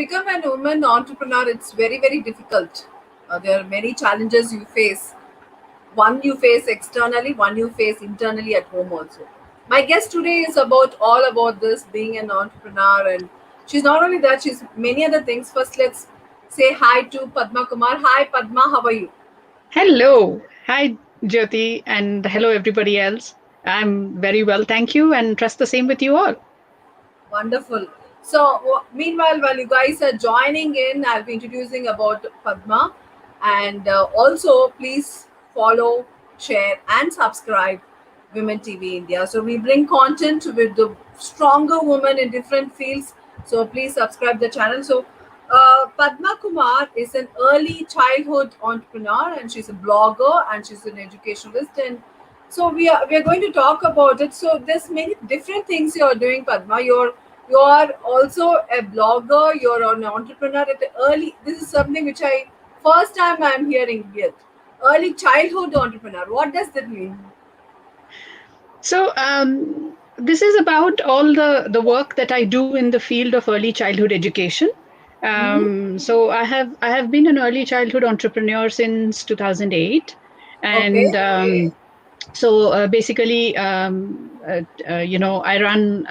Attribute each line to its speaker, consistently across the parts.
Speaker 1: become a woman entrepreneur, it's very, very difficult. There are many challenges you face. One you face externally, one you face internally at home also. My guest today is about all about this being an entrepreneur, and she's not only that, she's many other things. First, let's say hi to Padma Kumar. Hi, Padma. How are you?
Speaker 2: Hello. Hi, Jyoti, and hello, everybody else. I'm very well, thank you, and trust the same with you all.
Speaker 1: Wonderful. So, meanwhile, while you guys are joining in, I'll be introducing about Padma, and also please follow, share, and subscribe Women TV India. So we bring content with the stronger women in different fields. So please subscribe the channel. So Padma Kumar is an early childhood entrepreneur, and she's a blogger, and she's an educationalist, and so we are going to talk about it. So there's many different things you're doing, Padma. You're also a blogger. You're an entrepreneur at the early. This is something which I first time I'm hearing it. Early childhood entrepreneur. What does that mean?
Speaker 2: This is about all the work that I do in the field of early childhood education.
Speaker 1: Hmm.
Speaker 2: I have been an early childhood entrepreneur since 2008,
Speaker 1: Okay.
Speaker 2: and basically, I run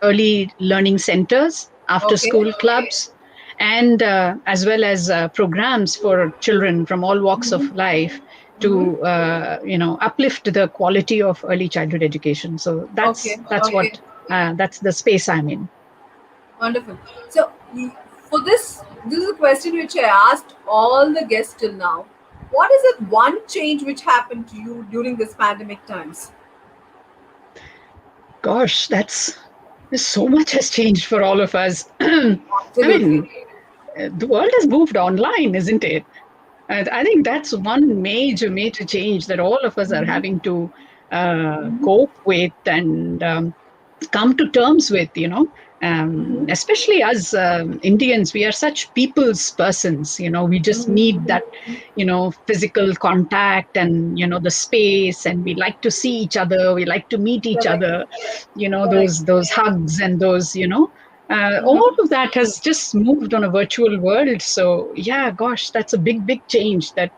Speaker 2: early learning centers, after
Speaker 1: Okay.
Speaker 2: school clubs, and as well as programs for children from all walks of life
Speaker 1: Hmm.
Speaker 2: to uplift the quality of early childhood education. So
Speaker 1: Okay.
Speaker 2: that's what
Speaker 1: Okay.
Speaker 2: that's the space I'm in.
Speaker 1: Wonderful. So, for this is a question which I asked all the guests till now. What is that one change which happened to you during this pandemic times?
Speaker 2: Gosh, that's so much has changed for all of us. I
Speaker 1: Absolutely.
Speaker 2: mean, the world has moved online, isn't it? And I think that's one major change that all of us are having to cope with and come to terms with, especially as Indians, we are such people's persons, we just need that, physical contact and, the space, and we like to see each other, we like to meet each
Speaker 1: Correct.
Speaker 2: other,
Speaker 1: Correct.
Speaker 2: those hugs and those, all
Speaker 1: Mhm.
Speaker 2: of that has just moved on a virtual world. So yeah, gosh, that's a big change that,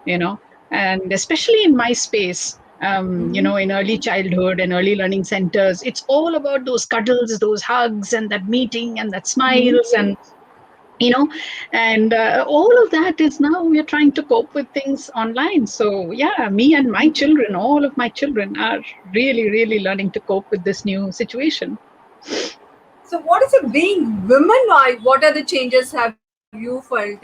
Speaker 2: you know, and especially in my space, in early childhood and early learning centers, it's all about those cuddles, those hugs, and that meeting and that smiles, and you know, and all of that is now we are trying to cope with things online. So yeah, me and my children, all of my children, are really learning to cope with this new situation.
Speaker 1: So, what is it being women like? What are the changes have you felt?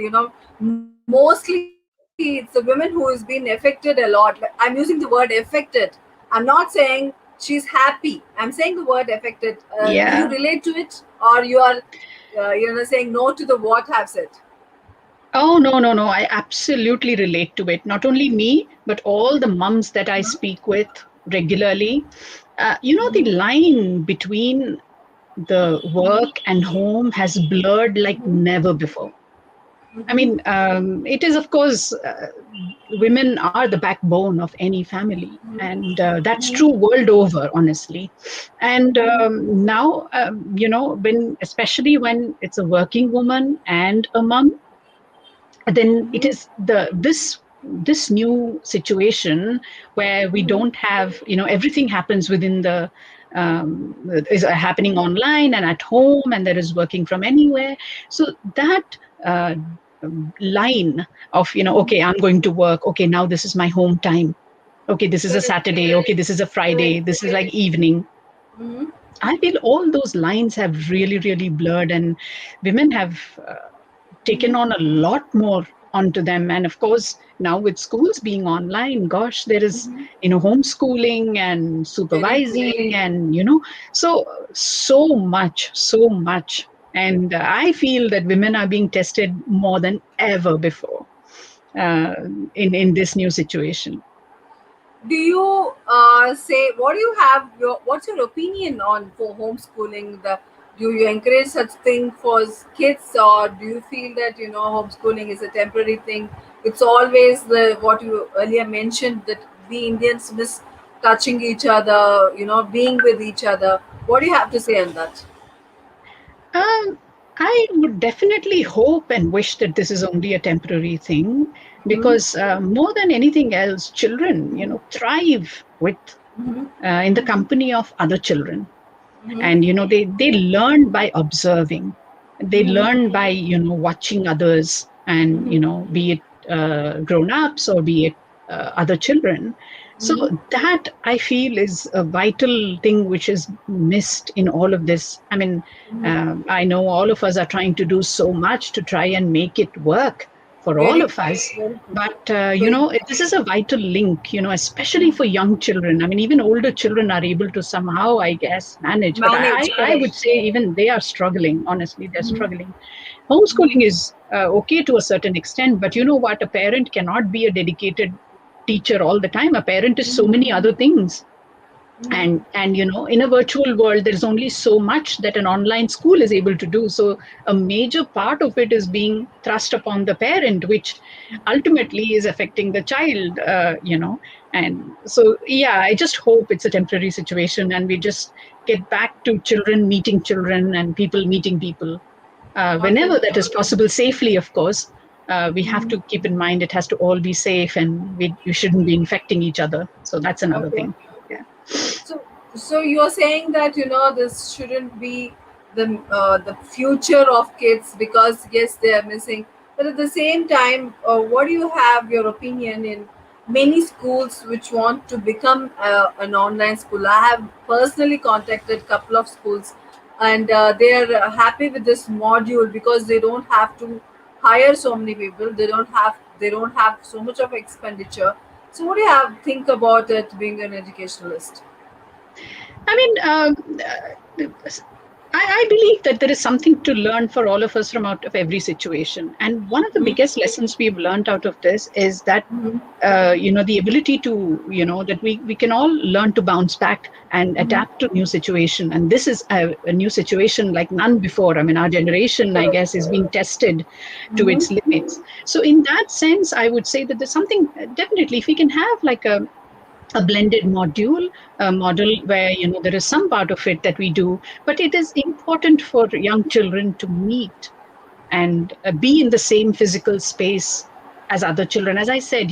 Speaker 1: Mostly it's the women who has been affected a lot. Like, I'm using the word affected. I'm not saying she's happy. I'm saying the word affected. Do you relate to
Speaker 2: Yeah.
Speaker 1: it, or you are, saying no to the what have said?
Speaker 2: Oh, no, no, no. I absolutely relate to it. Not only me, but all the mums that I speak with regularly. The line between the work and home has blurred like never before. I mean, it is, of course, women are the backbone of any family. And that's true world over, honestly. And now, especially when it's a working woman and a mum, then it is this new situation where we don't have, everything happens within the is happening online and at home, and there is working from anywhere. So that uh, line of, okay, I'm going to work, okay, now this is my home time, okay, this is a
Speaker 1: Correct.
Speaker 2: Saturday, okay, this is a Friday,
Speaker 1: Correct.
Speaker 2: this is like evening.
Speaker 1: Mhm.
Speaker 2: I feel all those lines have really blurred, and women have taken on a lot more onto them. And of course, now with schools being online, gosh, there is, homeschooling and
Speaker 1: Very true.
Speaker 2: supervising, and, so much. And I feel that women are being tested more than ever before uh, in this new situation.
Speaker 1: Do you say what do you have your what's your opinion on for homeschooling? Do you encourage such thing for kids, or do you feel that homeschooling is a temporary thing? It's always the what you earlier mentioned, that we Indians miss touching each other, being with each other. What do you have to say on that?
Speaker 2: I would definitely hope and wish that this is only a temporary thing,
Speaker 1: Mm-hmm.
Speaker 2: because more than anything else, children, thrive with
Speaker 1: Mm-hmm.
Speaker 2: in the company of other children.
Speaker 1: Mm-hmm.
Speaker 2: And they learn by observing, they
Speaker 1: Mm-hmm.
Speaker 2: learn by watching others, and
Speaker 1: Mm-hmm.
Speaker 2: be it grown-ups or be it other children. So
Speaker 1: Mm-hmm.
Speaker 2: that, I feel, is a vital thing which is missed in all of this. I mean,
Speaker 1: Mm-hmm.
Speaker 2: I know all of us are trying to do so much to try and make it work for all
Speaker 1: Very
Speaker 2: of
Speaker 1: true.
Speaker 2: us.
Speaker 1: Very true.
Speaker 2: But
Speaker 1: So,
Speaker 2: this is a vital link, especially for young children. I mean, even older children are able to somehow, I guess, manage. But
Speaker 1: manage,
Speaker 2: I
Speaker 1: correct.
Speaker 2: would say even they are struggling. Honestly, they're
Speaker 1: Mm-hmm.
Speaker 2: struggling.
Speaker 1: Mm-hmm.
Speaker 2: Homeschooling is okay to a certain extent, but you know what? A parent cannot be a dedicated teacher all the time. A parent is so many other things.
Speaker 1: Mm-hmm.
Speaker 2: And in a virtual world, there's only so much that an online school is able to do. So a major part of it is being thrust upon the parent, which ultimately is affecting the child. And so, yeah, I just hope it's a temporary situation and we just get back to children meeting children and people meeting people, whenever
Speaker 1: Okay.
Speaker 2: that is possible, safely, of course. We have
Speaker 1: Mm-hmm.
Speaker 2: to keep in mind it has to all be safe, and we shouldn't be infecting each other. So that's another
Speaker 1: Okay.
Speaker 2: thing. Yeah.
Speaker 1: So, so you're saying that this shouldn't be the future of kids, because yes, they are missing. But at the same time, what do you have your opinion in many schools which want to become an online school? I have personally contacted a couple of schools, and they are happy with this module because they don't have to hire so many people. They don't have so much of expenditure. So, what do you have think about it being an educationalist?
Speaker 2: I mean, I believe that there is something to learn for all of us from out of every situation. And one of the biggest lessons we've learned out of this is that,
Speaker 1: Mhm.
Speaker 2: the ability to, that we can all learn to bounce back and
Speaker 1: Mhm.
Speaker 2: adapt to new situation. And this is a new situation like none before. I mean, our generation, I
Speaker 1: Correct.
Speaker 2: guess, is being tested to its
Speaker 1: Mhm.
Speaker 2: limits. So in that sense, I would say that there's something, definitely, if we can have like a blended model where there is some part of it that we do, but it is important for young children to meet and be in the same physical space as other children. As I said,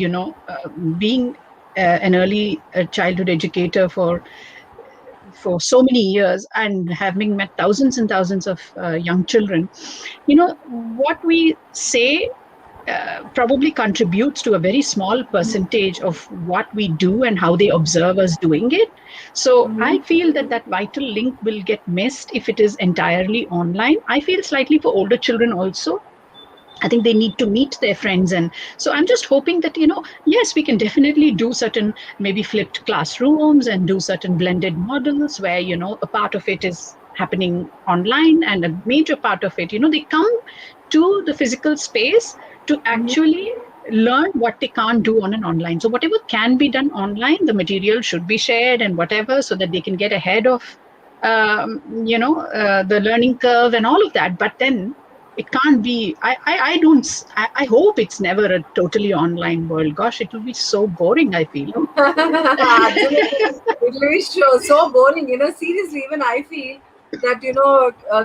Speaker 2: being an early childhood educator for so many years and having met thousands and thousands of young children, what we say probably contributes to a very small percentage of what we do and how they observe us doing it. So I
Speaker 1: Mhm.
Speaker 2: feel that that vital link will get missed if it is entirely online. I feel slightly for older children also. I think they need to meet their friends. And so I'm just hoping that, yes, we can definitely do certain maybe flipped classrooms and do certain blended models where, a part of it is happening online and a major part of it, they come to the physical space to
Speaker 1: Mhm.
Speaker 2: actually learn what they can't do on an online. So whatever can be done online, the material should be shared and whatever, so that they can get ahead of, the learning curve and all of that. But then it can't be, I don't I hope it's never a totally online world. Gosh, it will be so boring, I feel.
Speaker 1: Absolutely. It will be so boring. Seriously, even I feel that,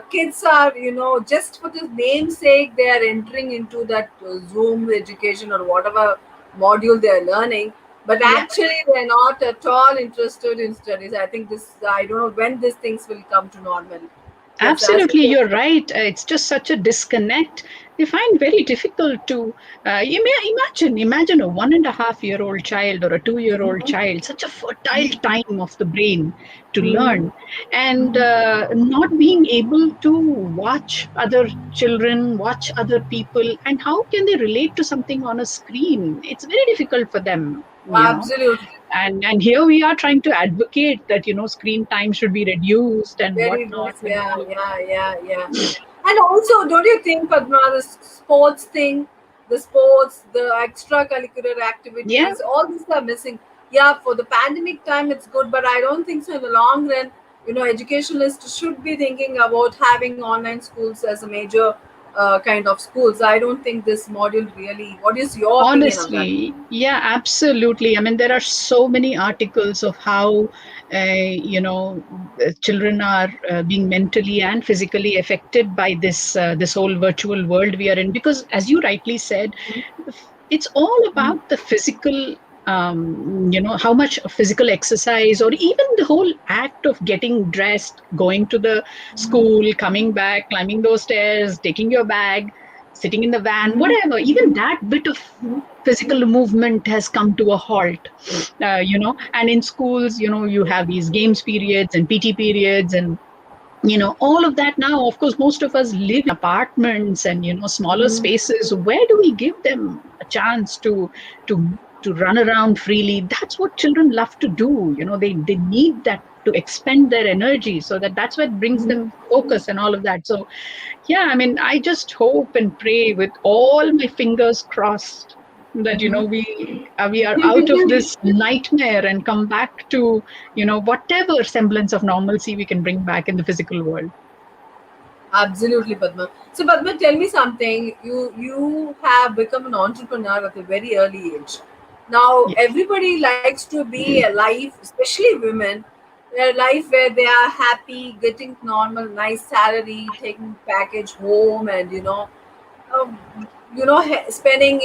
Speaker 1: kids are, just for the namesake, they are entering into that Zoom education or whatever module they are learning. But
Speaker 2: Yeah.
Speaker 1: actually, they're not at all interested in studies. I think I don't know when these things will come to normal. Yes, as you
Speaker 2: Absolutely,
Speaker 1: said.
Speaker 2: you're right. It's just such a disconnect. They find very difficult to imagine a 1.5-year old child or a 2-year old child, such a fertile time of the brain to
Speaker 1: Mhm.
Speaker 2: learn, and not being able to watch other children, watch other people, and how can they relate to something on a screen? It's very difficult for them.
Speaker 1: Absolutely.
Speaker 2: And here we are trying to advocate that screen time should be reduced and
Speaker 1: Very
Speaker 2: whatnot
Speaker 1: nice.
Speaker 2: and
Speaker 1: Yeah,
Speaker 2: all of that.
Speaker 1: yeah, yeah, yeah. And also, don't you think, Padma, the sports thing, the sports, the extracurricular
Speaker 2: Yeah,
Speaker 1: activities, all these are missing. Yeah, for the pandemic time, it's good, but I don't think so in the long run. Educationalists should be thinking about having online schools as a major kind of schools. I don't think this module really. What is your opinion on that?
Speaker 2: Honestly, yeah, absolutely. I mean, there are so many articles of how, children are being mentally and physically affected by this whole virtual world we are in. Because, as you rightly said, it's all about the physical. How much physical exercise, or even the whole act of getting dressed, going to the school, coming back, climbing those stairs, taking your bag, sitting in the van, whatever, even that bit of physical movement has come to a halt. And in schools, you have these games periods and PT periods, and all of that. Now, of course, most of us live in apartments and smaller spaces. Where do we give them a chance to run around freely? That's what children love to do. They need that to expend their energy, so that's what brings them focus and all of that. So yeah, I mean, I just hope and pray with all my fingers crossed that we are out of this nightmare and come back to whatever semblance of normalcy we can bring back in the physical world.
Speaker 1: Absolutely, Padma. So, Padma, tell me something. You have become an entrepreneur at a very early age. Now,
Speaker 2: Yeah.
Speaker 1: everybody likes to be a life, especially women, a life where they are happy, getting normal, nice salary, taking package home, and um, spending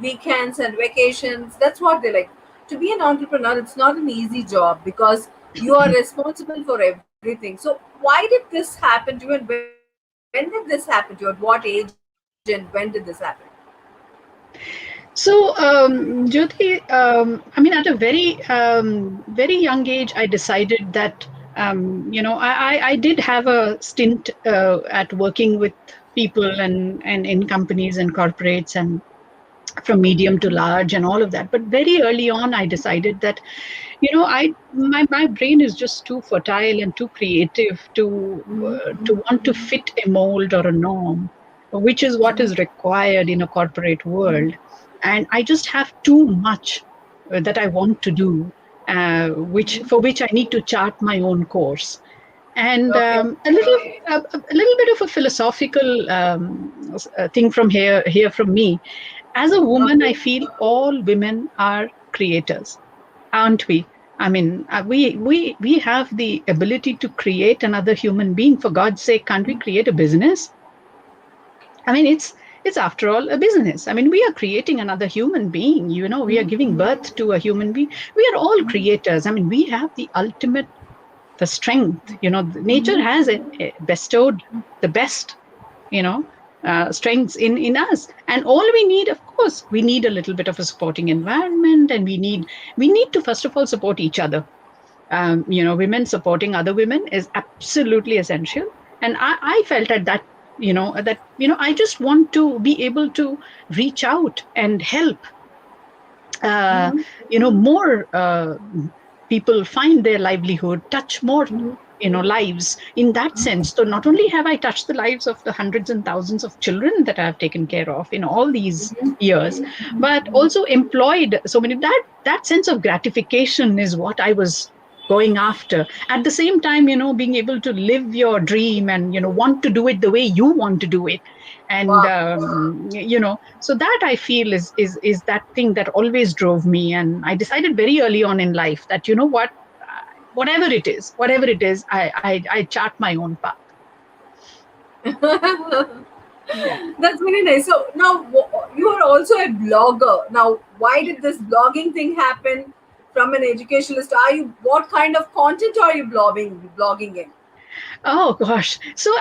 Speaker 1: weekends and vacations. That's what they like. To be an entrepreneur, it's not an easy job because you are responsible for everything. So why did this happen to you, and when did this happen to you? At what age and when did this happen?
Speaker 2: So, Jyoti, I mean, at a very young age, I decided that, I did have a stint at working with people and in companies and corporates, and from medium to large and all of that. But very early on, I decided that, my brain is just too fertile and too creative to want to fit a mold or a norm, which is what is required in a corporate world. And I just have too much that I want to do, which I need to chart my own course. And
Speaker 1: Okay.
Speaker 2: a little bit of a philosophical thing from here from me. As a woman, I
Speaker 1: Okay.
Speaker 2: feel all women are creators, aren't we? I mean, we have the ability to create another human being. For God's sake, can't we create a business? I mean, it's after all a business. I mean, we are creating another human being. We are giving birth to a human being. We are all creators. I mean, we have the ultimate, the strength. Nature has bestowed the best, you know strengths in us, and all we need, of course, we need a little bit of a supporting environment, and we need to first of all support each other. Women supporting other women is absolutely essential. And I felt at that, I just want to be able to reach out and help, uh, more people find their livelihood, touch more lives in that sense. So not only have I touched the lives of the hundreds and thousands of children that I have taken care of in all these years, but also employed so many. That sense of gratification is what I was going after. At the same time, being able to live your dream and want to do it the way you want to do it. And
Speaker 1: Wow.
Speaker 2: so that I feel is that thing that always drove me. And I decided very early on in life that, what, whatever it is, I chart my own path. Yeah.
Speaker 1: That's very nice. So now you are also a blogger. Now, why did this blogging thing happen from an educationalist? Are you what kind of content are you blogging in?
Speaker 2: Oh gosh. So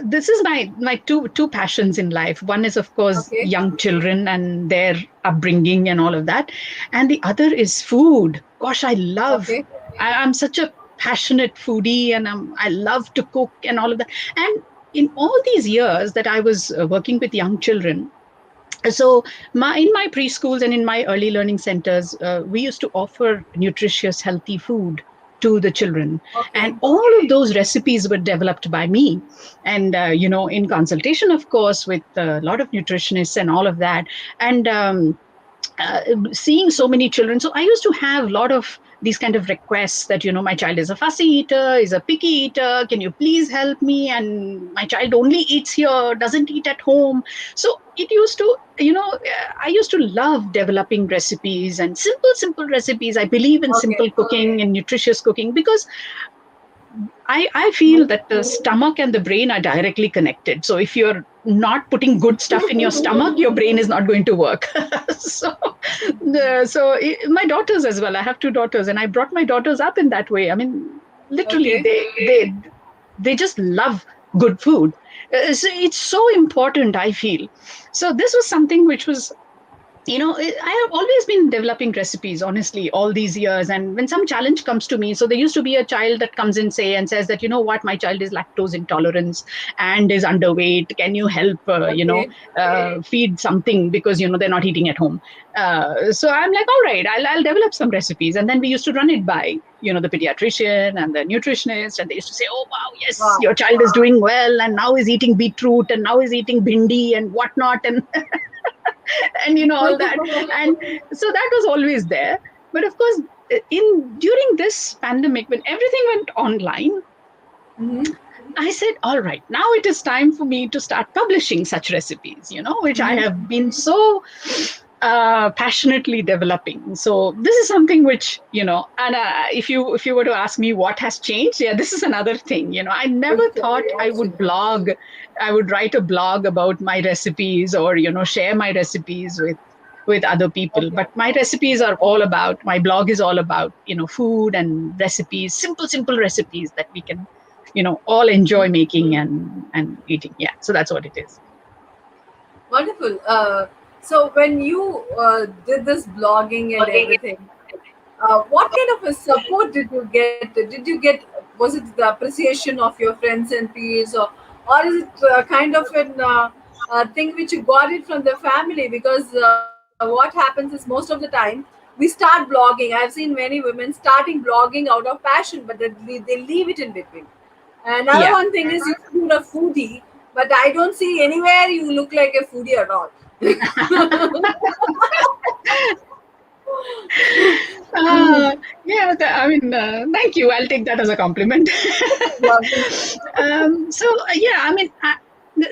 Speaker 2: this is my two passions in life. One is, of course,
Speaker 1: Okay.
Speaker 2: young children and their upbringing and all of that, and the other is food. Gosh,
Speaker 1: Okay.
Speaker 2: I'm such a passionate foodie, and I love to cook and all of that. And in all these years that I was working with young children, so in my preschools and in my early learning centers, we used to offer nutritious, healthy food to the children, and
Speaker 1: Okay.
Speaker 2: all of those recipes were developed by me, and in consultation, of course, with a lot of nutritionists and all of that. And seeing so many children, so I used to have a lot of these kind of requests that, my child is a fussy eater, is a picky eater, can you please help me? And my child only eats here, doesn't eat at home. So it used to, I used to love developing recipes and simple recipes. I believe in
Speaker 1: Okay.
Speaker 2: simple cooking and nutritious cooking because I feel that the stomach and the brain are directly connected. So if you're not putting good stuff in your stomach, your brain is not going to work. so, my daughters as well. I have two daughters, and I brought my daughters up in that way. I mean, literally,
Speaker 1: Okay.
Speaker 2: they just love good food. So it's so important. I feel so. This was something which was, I have always been developing recipes, honestly, all these years. And when some challenge comes to me, so there used to be a child that comes in and says that, what, my child is lactose intolerance and is underweight, can you help,
Speaker 1: Okay.
Speaker 2: feed something, because they're not eating at home. So I'm like, all right, I'll develop some recipes. And then we used to run it by the pediatrician and the nutritionist, and they used to say, oh wow, yes,
Speaker 1: Wow.
Speaker 2: your child is doing well, and now is eating beetroot, and now is eating bhindi and whatnot. And all that. And so that was always there. But of course, in during this pandemic, when everything went online,
Speaker 1: Mm-hmm.
Speaker 2: I said, all right, now it is time for me to start publishing such recipes, which I have been so passionately developing. So this is something which, and if you were to ask me what has changed, yeah, this is another thing. I never thought I would blog, I would write a blog about my recipes, or share my recipes with other people.
Speaker 1: Okay.
Speaker 2: But my recipes are all about, my blog is all about, food and recipes, simple recipes that we can, all enjoy making and eating. Yeah, so that's what it is.
Speaker 1: Wonderful. So when you did this blogging and everything, what kind of a support did you get? Did you get, was it the appreciation of your friends and peers, or is it kind of an thing which you got it from the family? Because what happens is most of the time we start blogging. I've seen many women starting blogging out of passion, but they leave it in between. Another
Speaker 2: Yeah.
Speaker 1: one thing is you're a foodie, but I don't see anywhere you look like a foodie at all.
Speaker 2: Yeah, I mean, thank you. I'll take that as a compliment.
Speaker 1: Lovely.
Speaker 2: Yeah, I mean,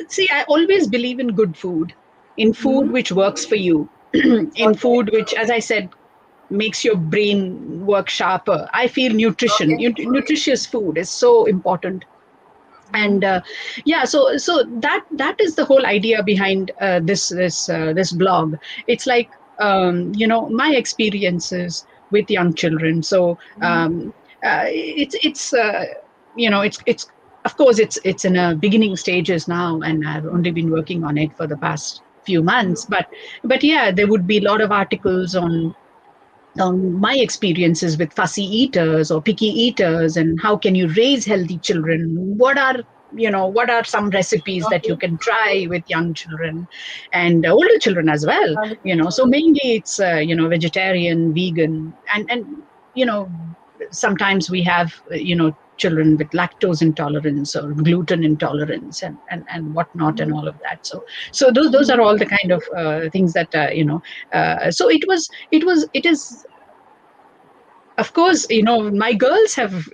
Speaker 2: see, I always believe in good food, in food
Speaker 1: Hmm.
Speaker 2: which works for you, in
Speaker 1: Okay.
Speaker 2: food which, as I said, makes your brain work sharper. I feel
Speaker 1: Okay.
Speaker 2: nutritious food is so important. And yeah, so that is the whole idea behind this blog. It's like, my experiences with young children. So it's of course it's in a beginning stages now, and I've only been working on it for the past few months. But yeah, there would be a lot of articles on my experiences with fussy eaters or picky eaters, and how can you raise healthy children, what are some recipes that you
Speaker 1: Okay.
Speaker 2: can try with young children and older children as well.
Speaker 1: Wonderful.
Speaker 2: So mainly it's vegetarian, vegan, and you know sometimes we have children with lactose intolerance or gluten intolerance, and whatnot, and all of that. So those are all the kind of things that so it is, of course, my girls have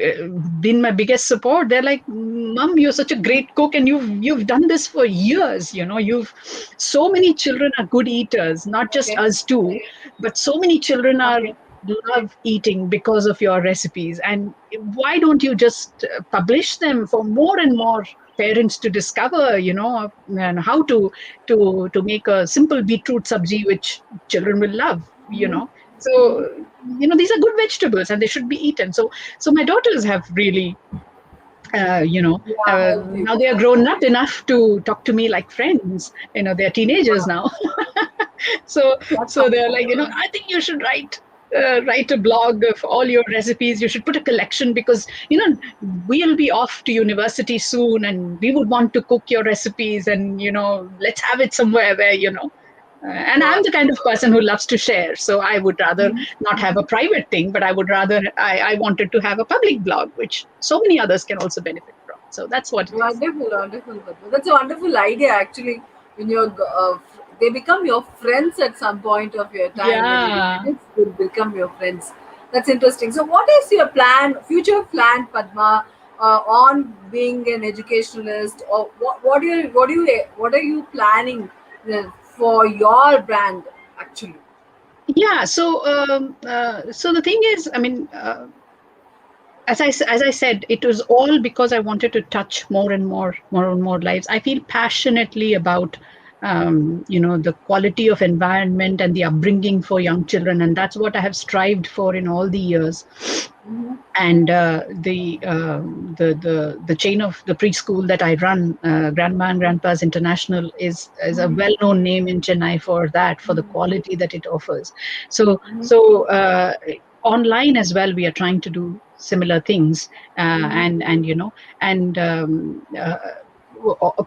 Speaker 2: been my biggest support. They're like, Mom, you're such a great cook, and you've done this for years. You've so many children are good eaters, not just
Speaker 1: Okay.
Speaker 2: us too, but so many children are
Speaker 1: Okay.
Speaker 2: love eating because of your recipes. And why don't you just publish them for more and more parents to discover, and how to make a simple beetroot sabji which children will love, so these are good vegetables and they should be eaten. So my daughters have really
Speaker 1: Yeah, help you.
Speaker 2: now they are grown up enough to talk to me like friends. They're teenagers
Speaker 1: Wow.
Speaker 2: now. so
Speaker 1: That's
Speaker 2: so they're
Speaker 1: wonderful.
Speaker 2: like, I think you should write a blog of all your recipes. You should put a collection, because we'll be off to university soon, and we would want to cook your recipes, and let's have it somewhere where and I'm
Speaker 1: Wow.
Speaker 2: the kind of person who loves to share. So I would rather not have a private thing, but I wanted to have a public blog, which so many others can also benefit from. So that's what it is.
Speaker 1: Wonderful, wonderful. Padma. That's a wonderful idea, actually. When they become your friends at some point of your time, when your
Speaker 2: Yeah.
Speaker 1: kids will become your friends. That's interesting. So, what is your plan, future plan, Padma, on being an educationalist, or what are you planning for your brand actually?
Speaker 2: Yeah. So the thing is, I mean, as I said, it was all because I wanted to touch more and more lives. I feel passionately about the quality of environment and the upbringing for young children, and that's what I have strived for in all the years.
Speaker 1: Mm-hmm.
Speaker 2: And the chain of the preschool that I run, Grandma and Grandpa's International, is a well known name in Chennai for that, for the quality that it offers. So online as well, we are trying to do similar things,
Speaker 1: Mm-hmm.
Speaker 2: and and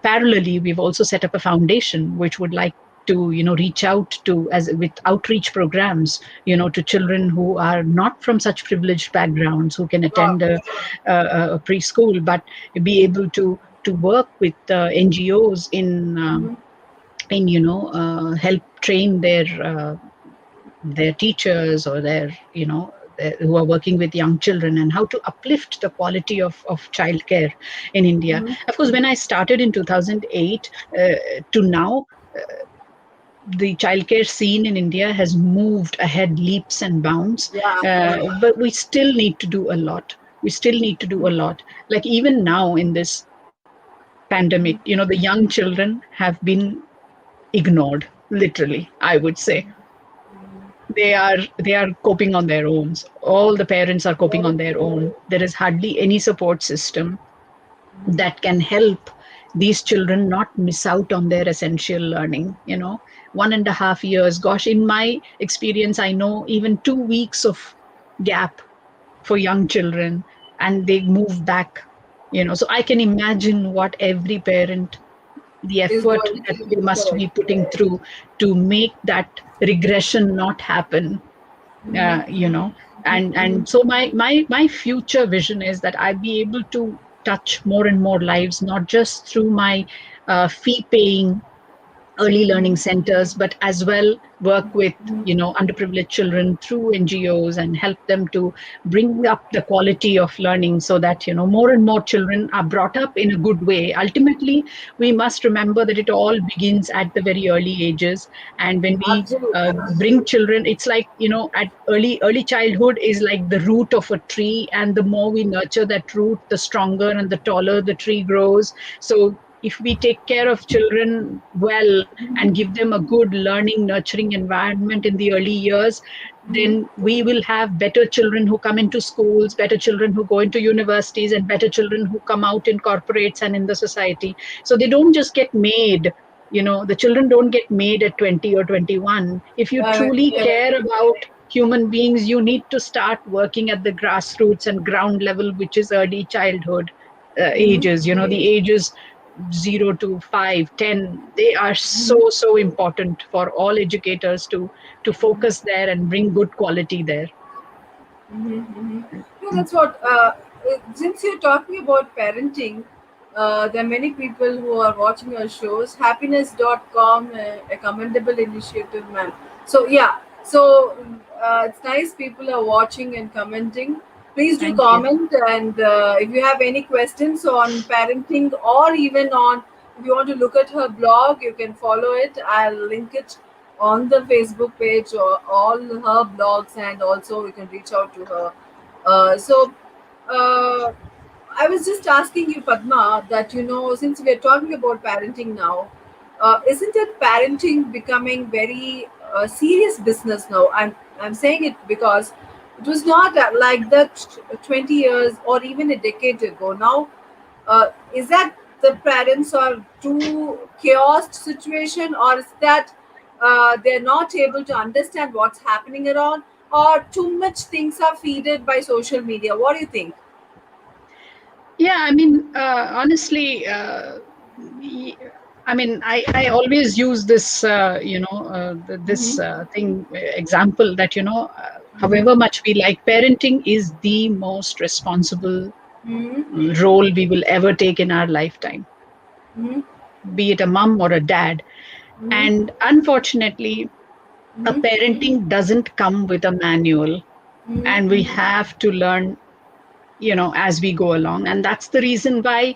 Speaker 2: parallelly, we've also set up a foundation which would like to reach out to, as with outreach programs, to children who are not from such privileged backgrounds, who can
Speaker 1: Wow.
Speaker 2: attend a preschool, but be able to work with NGOs
Speaker 1: Mm-hmm.
Speaker 2: in help train their teachers, or who are working with young children, and how to uplift the quality of childcare in India.
Speaker 1: Mm-hmm.
Speaker 2: Of course, when I started in 2008 to now, the childcare scene in India has moved ahead leaps and bounds,
Speaker 1: Yeah. Yeah.
Speaker 2: but we still need to do a lot. We still need to do a lot. Like even now in this pandemic, the young children have been ignored. Literally, I would say they are coping on their own. All the parents are coping on their own. There is hardly any support system that can help these children not miss out on their essential learning. 1.5 years, gosh, in my experience, I know even 2 weeks of gap for young children, and they move back. So I can imagine what every parent, the
Speaker 1: Is
Speaker 2: effort
Speaker 1: going
Speaker 2: that
Speaker 1: through.
Speaker 2: they must
Speaker 1: Correct.
Speaker 2: be putting through to make that regression not happen.
Speaker 1: Mm-hmm.
Speaker 2: And so my future vision is that I be able to touch more and more lives, not just through my fee paying early learning centers, but as well work with underprivileged children through NGOs, and help them to bring up the quality of learning, so that more and more children are brought up in a good way. Ultimately, we must remember that it all begins at the very early ages, and when we
Speaker 1: Absolutely.
Speaker 2: bring children, it's like at early childhood is like the root of a tree, and the more we nurture that root, the stronger and the taller the tree grows. So if we take care of children well and give them a good learning, nurturing environment in the early years, then we will have better children who come into schools, better children who go into universities, and better children who come out in corporates and in the society. So they don't just get made. The children don't get made at 20 or 21. If you truly
Speaker 1: Correct.
Speaker 2: care about human beings, you need to start working at the grassroots and ground level, which is early childhood ages. The ages 0 to 5, 10, they are so important for all educators to focus there and bring good quality there.
Speaker 1: No, that's what. Since you're talking about parenting, there are many people who are watching our shows. Happiness.com, a commendable initiative, man. So, yeah. So, it's nice people are watching and commenting. Please do
Speaker 2: Thank you.
Speaker 1: comment. And if you have any questions on parenting, or even on, if you want to look at her blog, you can follow it. I'll link it on the Facebook page, or all her blogs, and also you can reach out to her. So, uh, I was just asking you, Padma, that since we're talking about parenting now, isn't it parenting becoming very serious business now? I'm saying it because it was not like that 20 years or even a decade ago. Now, is that the parents are too chaos situation, or is that they're not able to understand what's happening around, or too much things are feeded by social media? What do you think?
Speaker 2: Yeah, I mean, honestly, y- I mean, I always use this, this thing example that, however much we like, parenting is the most responsible
Speaker 1: Mm-hmm.
Speaker 2: role we will ever take in our lifetime,
Speaker 1: Mm-hmm.
Speaker 2: be it a mom or a dad.
Speaker 1: Mm-hmm.
Speaker 2: And unfortunately, a
Speaker 1: Mm-hmm.
Speaker 2: parenting doesn't come with a manual. and we have to learn, as we go along. And that's the reason why,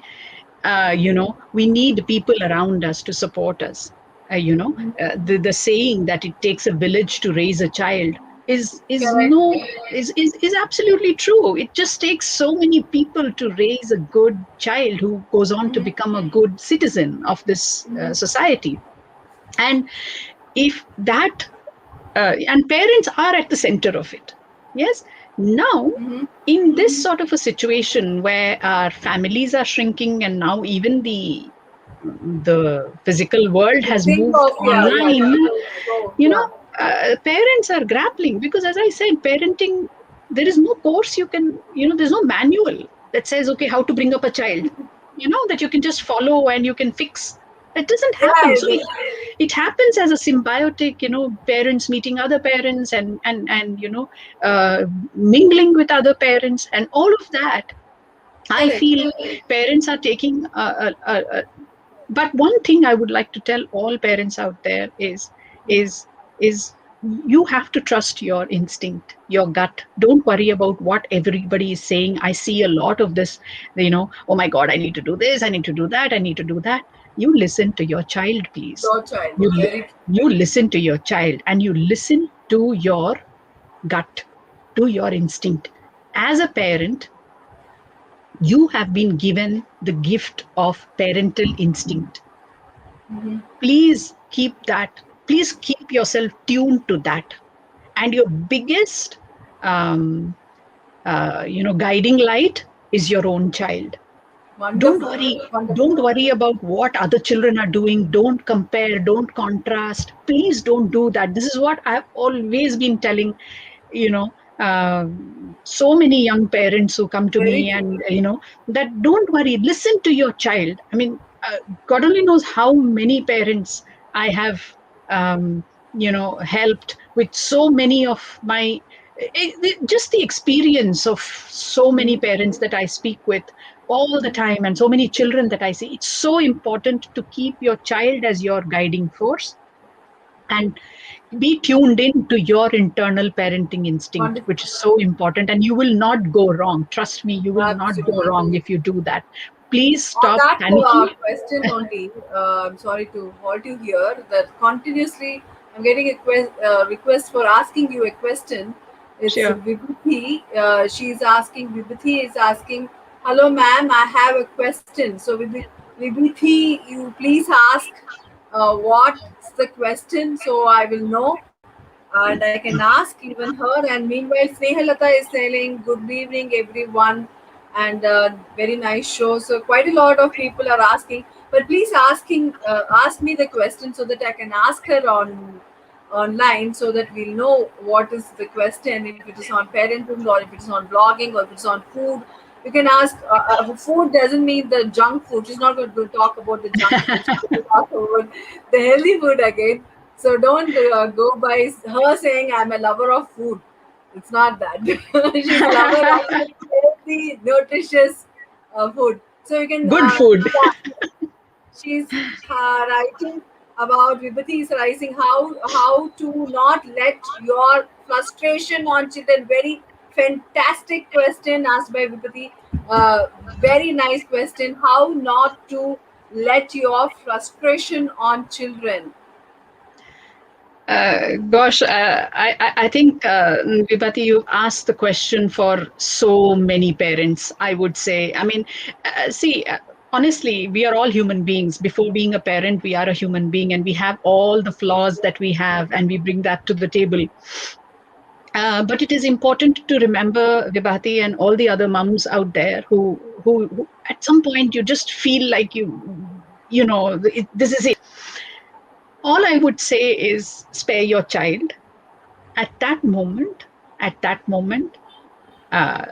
Speaker 2: we need people around us to support us. The saying that it takes a village to raise a child is
Speaker 1: Correct.
Speaker 2: no is absolutely true. It just takes so many people to raise a good child who goes on to become a good citizen of this society. And if that and parents are at the center of it. Yes. Now, in this sort of a situation where our families are shrinking, and now even the physical world
Speaker 1: You
Speaker 2: has
Speaker 1: think
Speaker 2: moved
Speaker 1: of, yeah, yeah,
Speaker 2: online,
Speaker 1: so,
Speaker 2: you
Speaker 1: yeah.
Speaker 2: know, parents are grappling because, as I said, parenting, there is no course you can, there's no manual that says, okay, how to bring up a child, that you can just follow and you can fix. It doesn't happen. So
Speaker 1: Yeah,
Speaker 2: it happens as a symbiotic, parents meeting other parents, and mingling with other parents, and all of that. I
Speaker 1: correct.
Speaker 2: feel parents are taking but one thing I would like to tell all parents out there is you have to trust your instinct, your gut. Don't worry about what everybody is saying. I see a lot of this, oh my God, I need to do this, I need to do that, I need to do that. You listen to your child, please.
Speaker 1: Your child,
Speaker 2: You
Speaker 1: very
Speaker 2: you listen to your child, and you listen to your gut, to your instinct. As a parent, you have been given the gift of parental instinct. Please keep that. Please keep yourself tuned to that. And your biggest um, guiding light is your own child. Don't
Speaker 1: wonderful,
Speaker 2: worry.
Speaker 1: wonderful.
Speaker 2: Don't worry about what other children are doing. Don't compare. Don't contrast. Please don't do that. This is what I've always been telling, you know, so many young parents who come to
Speaker 1: Very
Speaker 2: me,
Speaker 1: true.
Speaker 2: and, that don't worry. Listen to your child. I mean, God only knows how many parents I have, helped with so many of my, just the experience of so many parents that I speak with all the time, and so many children that I see. It's so important to keep your child as your guiding force, and be tuned in to your internal parenting instinct,
Speaker 1: Wonderful.
Speaker 2: which is so important. And you will not go wrong. Trust me, you will not go
Speaker 1: Absolutely.
Speaker 2: wrong if you do that. Please
Speaker 1: On
Speaker 2: stop
Speaker 1: that
Speaker 2: panicking.
Speaker 1: question only, I'm sorry to halt you here. That continuously, I'm getting a request for asking you a question. It's
Speaker 2: Sure.
Speaker 1: Vibhuti. She's asking. Vibhuti is asking. Hello, ma'am. I have a question. So, Vibhuti, you please ask what's the question, so I will know and I can ask even her. And meanwhile, Snehalata is saying, "Good evening, everyone," and very nice show. So quite a lot of people are asking, but please ask me the question so that I can ask her online so that we'll know what is the question. If it is on parenthood, or if it is on blogging, or if it's on food. You can ask. Food doesn't mean the junk food. She's not going to talk about the junk food. She's going to talk about the healthy food again. So don't go by her saying I'm a lover of food. It's not that. She's a lover of healthy, nutritious food. So you can,
Speaker 2: Good food.
Speaker 1: yeah, she's writing about Vibhuti is writing how to not let your frustration on children. Very fantastic question asked by Vibhuti. Very nice question. How not to let your frustration on children.
Speaker 2: Gosh, I think, Vibhati, you've asked the question for so many parents, I would say. I mean, see, honestly, we are all human beings. Before being a parent, we are a human being, and we have all the flaws that we have, and we bring that to the table. But it is important to remember, Vibhati, and all the other mums out there who at some point you just feel like this is it. All I would say is spare your child at that moment, at that moment, uh,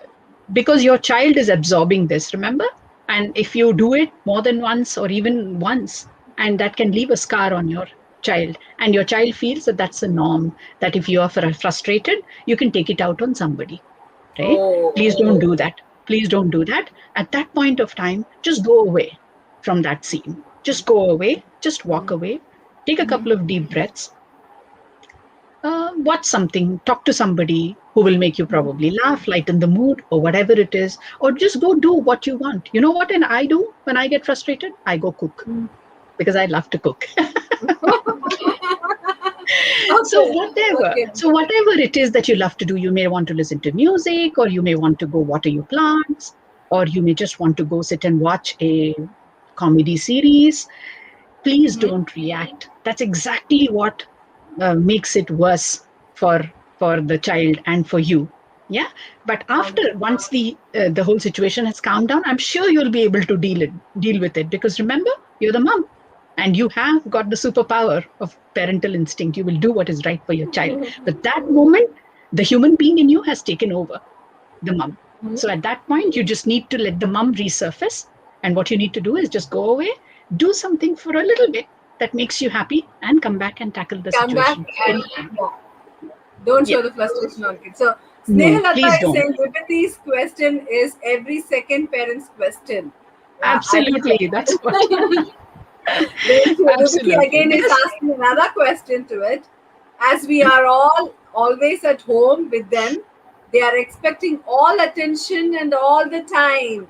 Speaker 2: because your child is absorbing this, remember? And if you do it more than once or even once, and that can leave a scar on your child, and your child feels that that's the norm, that if you are frustrated, you can take it out on somebody, right?
Speaker 1: Oh,
Speaker 2: Please don't do that. Please don't do that. At that point of time, just go away from that scene. Just go away, just walk away, take a couple of deep breaths, Watch something, talk to somebody who will make you probably laugh, lighten the mood, or whatever it is, or just go do what you want. You know what? And I do when I get frustrated, I go cook because I love to cook. so
Speaker 1: Okay.
Speaker 2: whatever
Speaker 1: Okay.
Speaker 2: so whatever it is that you love to do, you may want to listen to music, or you may want to go water your plants, or you may just want to go sit and watch a comedy series. Please don't react. That's exactly what makes it worse for the child and for you. Yeah, but after,
Speaker 1: Wonderful.
Speaker 2: once the whole situation has calmed down, I'm sure you'll be able to deal with it, because remember, you're the mom, and you have got the superpower of parental instinct. You will do what is right for your child. But that moment, the human being in you has taken over the mum. So at that point, you just need to let the mum resurface. And what you need to do is just go away, do something for a little bit that makes you happy, and come back and tackle the
Speaker 1: Come back
Speaker 2: situation
Speaker 1: and
Speaker 2: anytime.
Speaker 1: yeah, don't
Speaker 2: Yeah.
Speaker 1: show the frustration on kids. So
Speaker 2: No,
Speaker 1: Snehalata
Speaker 2: please
Speaker 1: is
Speaker 2: don't.
Speaker 1: saying Vipati's question is every second parent's question. I think
Speaker 2: Absolutely. That's what.
Speaker 1: then Vipati
Speaker 2: Absolutely.
Speaker 1: again is
Speaker 2: Because,
Speaker 1: asking another question to it. As we are all always at home with them, they are expecting all attention and all the time.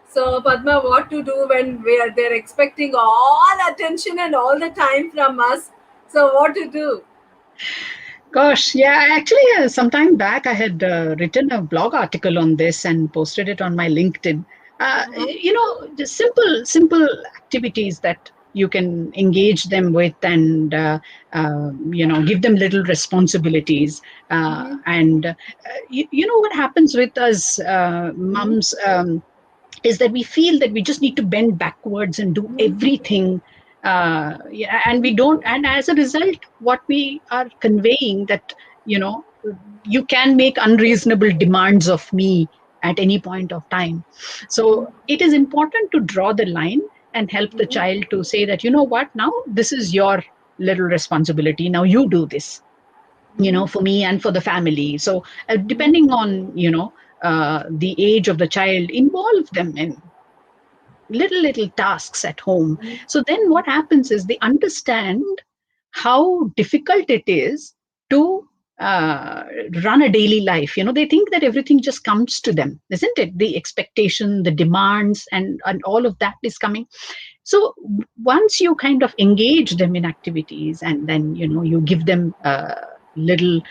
Speaker 1: So Padma, what to do when they're expecting all attention and all the time from us? So what to do?
Speaker 2: gosh, yeah, actually, some time back, I had written a blog article on this and posted it on my LinkedIn. Just simple activities that you can engage them with, and give them little responsibilities. And what happens with us mums, is that we feel that we just need to bend backwards and do everything. Yeah, and we don't, and as a result, what we are conveying, that you know you can make unreasonable demands of me at any point of time. So it is important to draw the line and help the child to say that, you know what, now this is your little responsibility, now you do this, for me and for the family. So depending on the age of the child, involve them in little tasks at home. So then what happens is they understand how difficult it is to uh, run a daily life. They think that everything just comes to them, isn't it? The expectation, the demands, and all of that is coming. So once you kind of engage them in activities, and then you give them little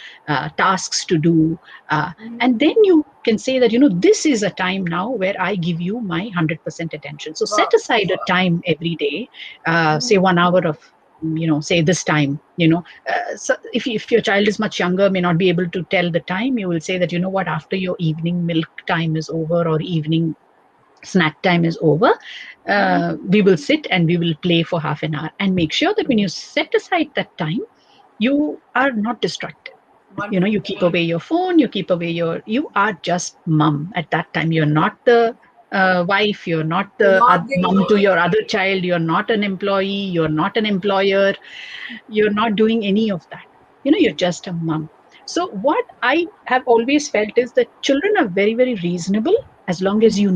Speaker 2: tasks to do, and then you can say that, this is a time now where I give you my 100% attention. So set
Speaker 1: Wow.
Speaker 2: aside a time every day, say 1 hour of, say this time, so if your child is much younger, may not be able to tell the time, you will say that, what, after your evening milk time is over, or evening snack time is over, we will sit and we will play for half an hour, and make sure that when you set aside that time, you are not distracted. You
Speaker 1: Wonderful.
Speaker 2: keep away your phone, you are just mum at that time. You're not the wife, you're not
Speaker 1: You're
Speaker 2: the
Speaker 1: not
Speaker 2: mum to
Speaker 1: the
Speaker 2: your other child, you're not an employee, you're not an employer, you're not doing any of that. You're just a mum. So what I have always felt is that children are very, very reasonable, as long as you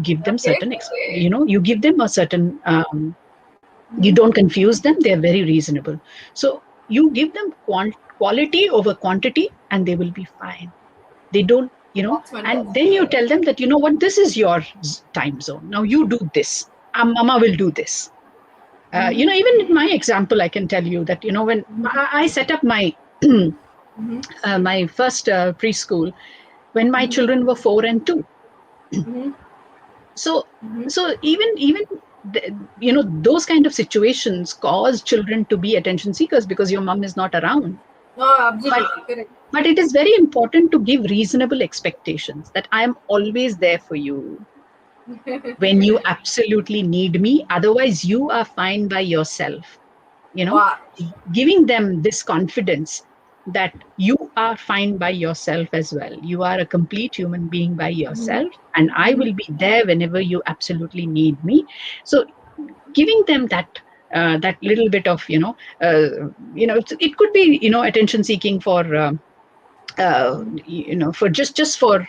Speaker 2: give them
Speaker 1: okay.
Speaker 2: you give them a certain, you don't confuse them, they're very reasonable. So you give them quality over quantity, and they will be fine. They don't,
Speaker 1: That's
Speaker 2: and
Speaker 1: wonderful.
Speaker 2: then you tell them that, what, this is your time zone, now you do this, mama will do this. Even in my example, I can tell you that, when I set up my my first preschool, when my children were 4 and 2. So even those kind of situations cause children to be attention seekers, because your mom is not around.
Speaker 1: No,
Speaker 2: but
Speaker 1: absolutely correct.
Speaker 2: but it is very important to give reasonable expectations, that I am always there for you when you absolutely need me, otherwise you are fine by yourself. you know
Speaker 1: Wow.
Speaker 2: Giving them this confidence that you are fine by yourself as well, you are a complete human being by yourself, and I will be there whenever you absolutely need me. So giving them that little bit of, it could be, attention seeking for, for just for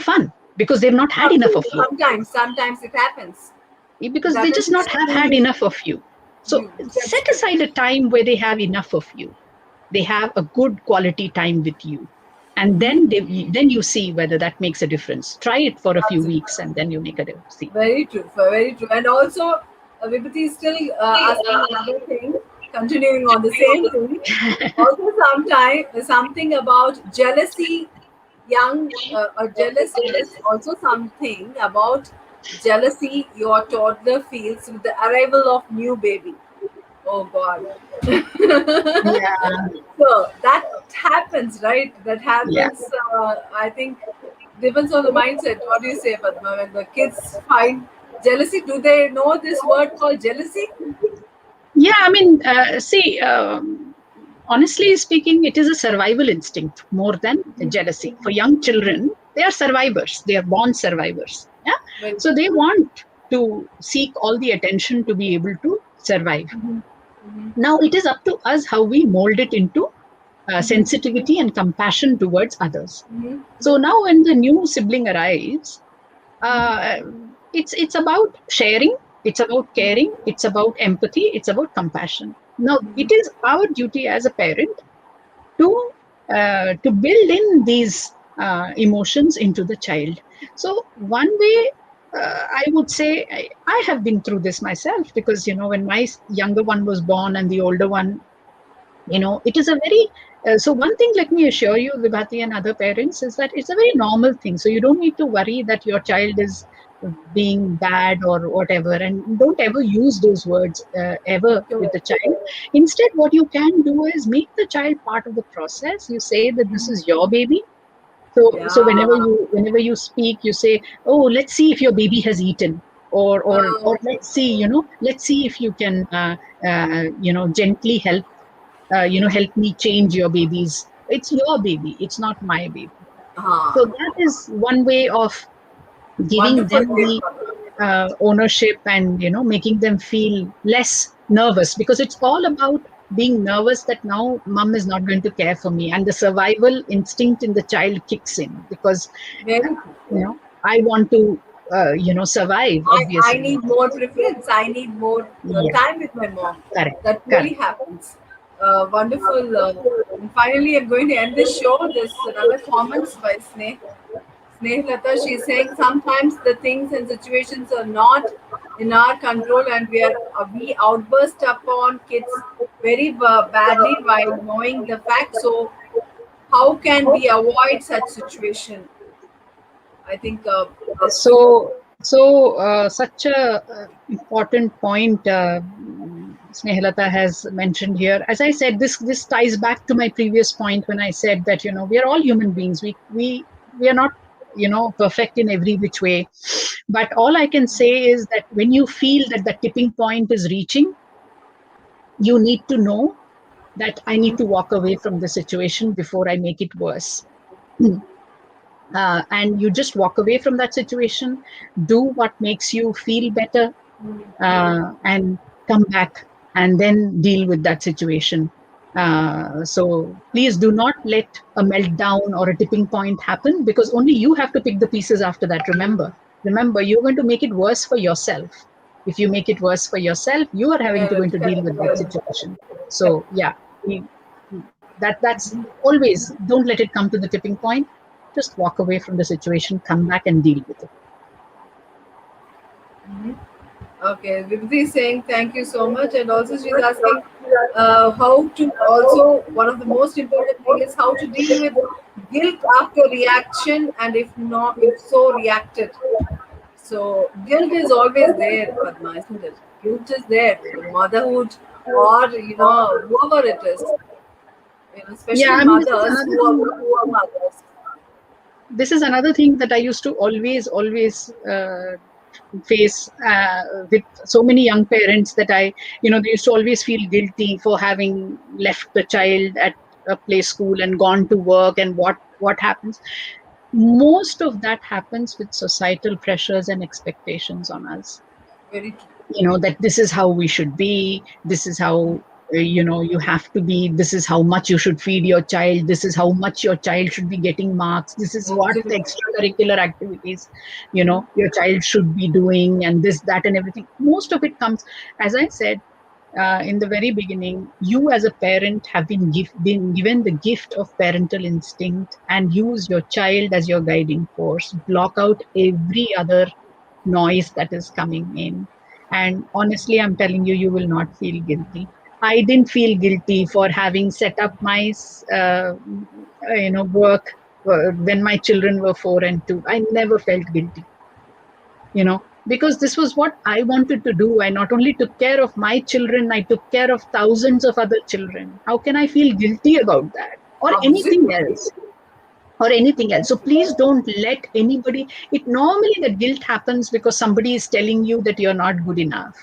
Speaker 2: fun, because they've not had enough of
Speaker 1: Absolutely.
Speaker 2: you,
Speaker 1: Sometimes it happens.
Speaker 2: because
Speaker 1: That
Speaker 2: they
Speaker 1: is
Speaker 2: just not have had
Speaker 1: extremely
Speaker 2: enough of you. So
Speaker 1: you. That's
Speaker 2: set
Speaker 1: correct.
Speaker 2: aside a time where they have enough of you. they have a good quality time with you, and
Speaker 1: Mm-hmm.
Speaker 2: then you see whether that makes a difference. Try it for a few
Speaker 1: Absolutely.
Speaker 2: weeks and then you make a see.
Speaker 1: Very true. Very true. And also, Vibhuti is still asking another thing, continuing on the same thing. Also, sometime something about jealousy. Young, jealous is also something about jealousy your toddler feels with the arrival of new baby. Oh God.
Speaker 2: Yeah,
Speaker 1: So that happens, right? That
Speaker 2: yeah.
Speaker 1: happens. I think depends on the mindset. What do you say, Padma? When the kids find jealousy, do they know this word called jealousy?
Speaker 2: Yeah, I mean, see, honestly speaking, it is a survival instinct more than a jealousy. For young children, they are survivors. They are born survivors. Yeah,
Speaker 1: Very
Speaker 2: so they
Speaker 1: true.
Speaker 2: want to seek all the attention to be able to survive.
Speaker 1: Mm-hmm. Mm-hmm.
Speaker 2: Now, it is up to us how we mold it into sensitivity and compassion towards others.
Speaker 1: Mm-hmm.
Speaker 2: So now, when the new sibling arrives, uh, it's about sharing, it's about caring, it's about empathy, it's about compassion. Now it is our duty as a parent to build in these emotions into the child. So one way, I would say, I have been through this myself, because when my younger one was born and the older one, it is a very so one thing, let me assure you, Vibhati and other parents, is that it's a very normal thing. So you don't need to worry that your child is being bad or whatever, and don't ever use those words ever with
Speaker 1: Correct.
Speaker 2: the child. Instead, what you can do is make the child part of the process. You say that this is your baby. So
Speaker 1: Yeah.
Speaker 2: whenever you speak, you say, oh, let's see if your baby has eaten, or let's see if you can gently help me change your babies. It's your baby, it's not my baby. So
Speaker 1: Uh-huh.
Speaker 2: that is one way of giving
Speaker 1: Wonderful
Speaker 2: them
Speaker 1: take,
Speaker 2: the
Speaker 1: Padma.
Speaker 2: ownership, and making them feel less nervous, because it's all about being nervous that now mom is not going to care for me, and the survival instinct in the child kicks in, because
Speaker 1: Very true.
Speaker 2: I want to survive,
Speaker 1: I
Speaker 2: obviously.
Speaker 1: need more preference. I need more
Speaker 2: Yeah,
Speaker 1: time with my mom.
Speaker 2: correct,
Speaker 1: That really
Speaker 2: correct.
Speaker 1: happens. Wonderful. And finally, I'm going to end this show. There's another comments by Snehlata. She's saying sometimes the things and situations are not in our control, and we outburst upon kids very badly while knowing the fact. So, how can we avoid such situation? I think this.
Speaker 2: So such a important point Snehalata has mentioned here. As I said, this ties back to my previous point when I said that we are all human beings. We are not perfect in every which way, but all I can say is that when you feel that the tipping point is reaching, you need to know that I need to walk away from the situation before I make it worse. And you just walk away from that situation, do what makes you feel better, and come back and then deal with that situation. So please do not let a meltdown or a tipping point happen, because only you have to pick the pieces after that. Remember, you're going to make it worse for yourself. If you make it worse for yourself, you are having to going
Speaker 1: Correct,
Speaker 2: to deal
Speaker 1: correct,
Speaker 2: with that
Speaker 1: correct,
Speaker 2: situation.
Speaker 1: correct.
Speaker 2: So yeah, we, that's always, don't let it come to the tipping point. Just walk away from the situation, come back and deal with it.
Speaker 1: Okay, Vibhuti is saying thank you so much, and also she's asking how to. Also, one of the most important thing is how to deal with guilt after reaction, and if not, if so, reacted. So guilt is always there, Padma, isn't it? Guilt is there. The motherhood, or whoever it is,
Speaker 2: Yeah,
Speaker 1: especially
Speaker 2: I mean, this is
Speaker 1: mothers
Speaker 2: another
Speaker 1: who are
Speaker 2: thing.
Speaker 1: poor mothers.
Speaker 2: That I used to always face with so many young parents, that they used to always feel guilty for having left the child at a play school and gone to work, and what happens. Most of that happens with societal pressures and expectations on us.
Speaker 1: Very true.
Speaker 2: That this is how we should be, this is how you have to be, this is how much you should feed your child, this is how much your child should be getting marks, this is what the
Speaker 1: Absolutely.
Speaker 2: extracurricular activities your child should be doing, and this, that, and everything. Most of it comes, as I said, in the very beginning, you as a parent have been given the gift of parental instinct, and use your child as your guiding force. Block out every other noise that is coming in. And honestly, I'm telling you, you will not feel guilty. I didn't feel guilty for having set up my, work when my children were 4 and 2. I never felt guilty, because this was what I wanted to do. I not only took care of my children, I took care of thousands of other children. How can I feel guilty about that? Or anything
Speaker 1: Absolutely.
Speaker 2: else? Or anything else. So please don't let anybody, it normally the guilt happens because somebody is telling you that you're not good enough,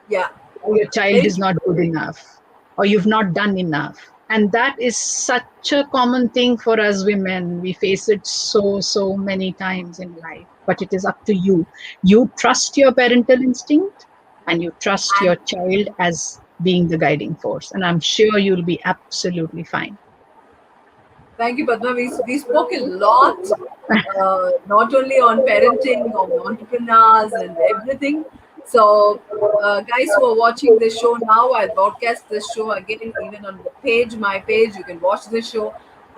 Speaker 1: Yeah.
Speaker 2: or your child
Speaker 1: Very
Speaker 2: is not good enough, or you've not done enough. And that is such a common thing for us women. We face it so many times in life. But it is up to you. You trust your parental instinct, and you trust
Speaker 1: and
Speaker 2: your child as being the guiding force. And I'm sure you'll be absolutely fine.
Speaker 1: thank you, Padma. We spoke a lot, not only on parenting, on entrepreneurs, and everything. So, guys who are watching this show now, I'll broadcast this show again, even on the page, my page. You can watch this show.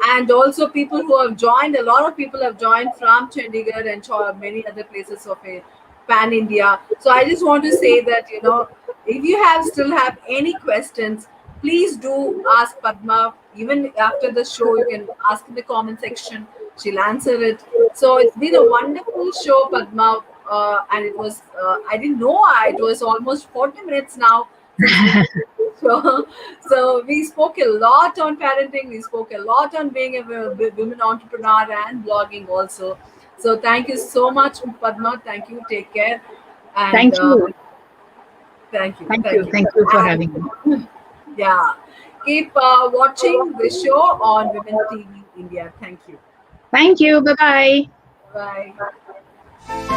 Speaker 1: And also, people who have joined, a lot of people have joined from Chandigarh and many other places of pan India. So, I just want to say that, if you still have any questions, please do ask Padma. Even after the show, you can ask in the comment section. She'll answer it. So it's been a wonderful show, Padma. And it was, I didn't know, it was almost 40 minutes now since we did this show. So we spoke a lot on parenting. We spoke a lot on being a women entrepreneur and blogging also. So thank you so much, Padma. Thank you. Take care. And
Speaker 2: Thank you.
Speaker 1: thank you.
Speaker 2: Thank
Speaker 1: Thank
Speaker 2: you.
Speaker 1: you.
Speaker 2: Thank you for
Speaker 1: And
Speaker 2: having me.
Speaker 1: yeah. Keep watching the show on Women TV India. Thank you.
Speaker 2: Thank you. Bye bye.
Speaker 1: Bye.